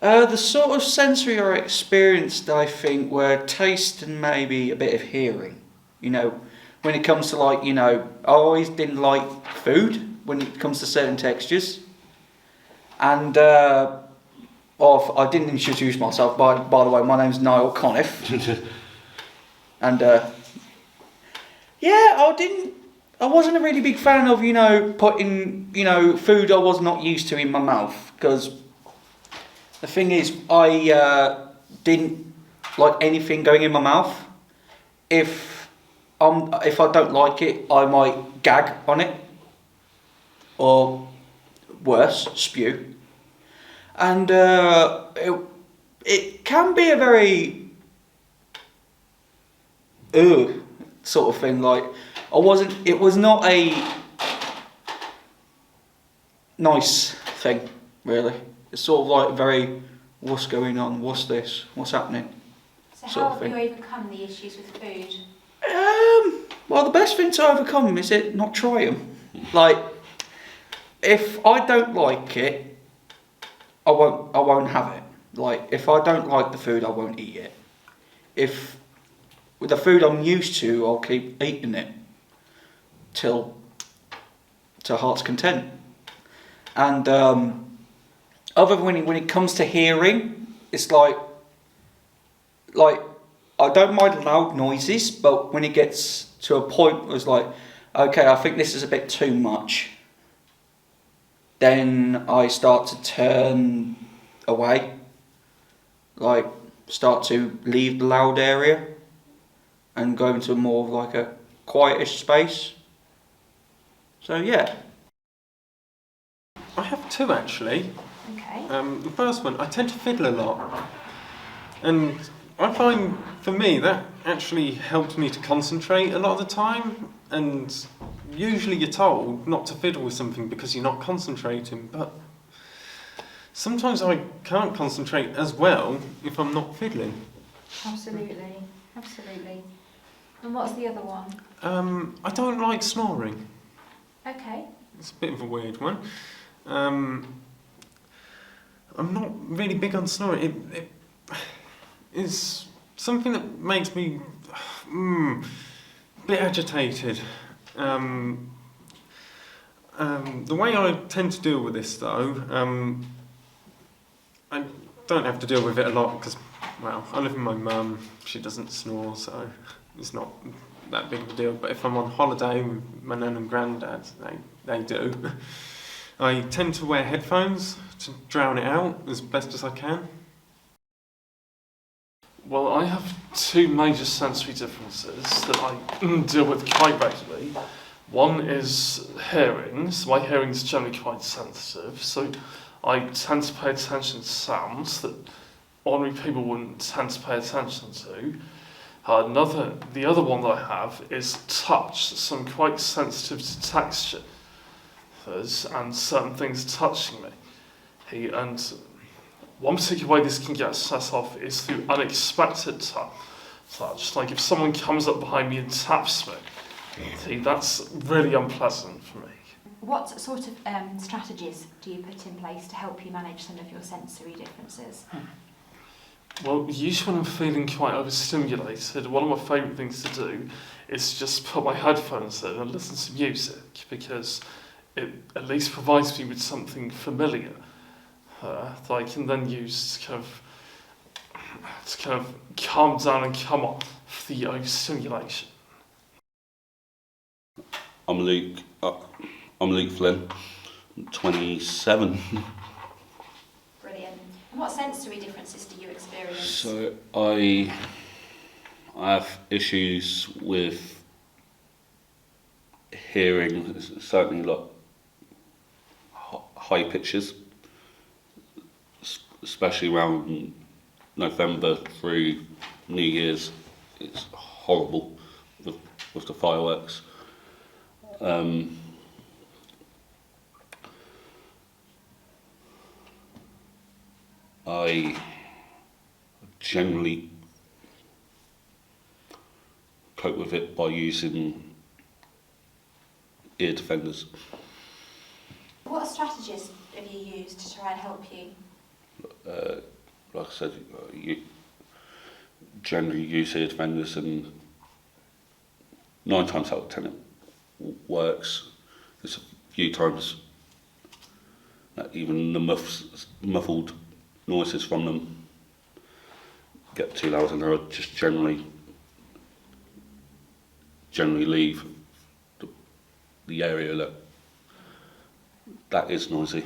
The sort of sensory I experienced, I think, were taste and maybe a bit of hearing. You know, when it comes to like, I always didn't like food when it comes to certain textures. And I didn't introduce myself. By the way, my name's Niall Conniff. And I wasn't a really big fan of putting food I was not used to in my mouth, because the thing is I didn't like anything going in my mouth. If I don't like it, I might gag on it, or worse, spew. And it can be a very sort of thing. Like it was not a nice thing, really. It's sort of like very, what's going on? What's this? What's happening? So how have you overcome the issues with food? Well, the best thing to overcome them is not try them. Like, if I don't like it, I won't have it. Like, if I don't like the food, I won't eat it. If with the food I'm used to, I'll keep eating it to heart's content. And other than when it comes to hearing, it's like I don't mind loud noises, but when it gets to a point where it's like, okay, I think this is a bit too much, then I start to turn away, like start to leave the loud area and go into more of like a quietish space. So yeah. I have two actually. Okay. The first one, I tend to fiddle a lot, and I find for me that actually helps me to concentrate a lot of the time. And usually you're told not to fiddle with something because you're not concentrating, but sometimes I can't concentrate as well if I'm not fiddling. Absolutely. And what's the other one? I don't like snoring. Okay. It's a bit of a weird one. I'm not really big on snoring. It is something that makes me a bit agitated. The way I tend to deal with this, though, I don't have to deal with it a lot because, well, I live with my mum. She doesn't snore, so it's not that big of a deal. But if I'm on holiday with my nan and granddad, they do. I tend to wear headphones to drown it out as best as I can. Well, I have two major sensory differences that I deal with quite regularly. One is hearing, so my hearing is generally quite sensitive, so I tend to pay attention to sounds that ordinary people wouldn't tend to pay attention to. The other one that I have is touch, so I'm quite sensitive to texture and certain things touching me. And one particular way this can get set off is through unexpected touch. Like if someone comes up behind me and taps me, that's really unpleasant for me. What sort of strategies do you put in place to help you manage some of your sensory differences? Well, usually when I'm feeling quite overstimulated, one of my favourite things to do is just put my headphones in and listen to music, because it at least provides me with something familiar that I can then use to kind of calm down and come off the overstimulation. I'm Luke Flynn, 27. Brilliant. And what sensory differences do you experience? So I have issues with hearing, certainly a lot high pitches, especially around November through New Year's. It's horrible with the fireworks. I generally cope with it by using ear defenders. What strategies have you used to try and help you? like I said, you generally use ear defenders, and 9 times out of 10 it works. There's a few times that even the muffled noises from them get too loud, and I just generally leave the area that is noisy.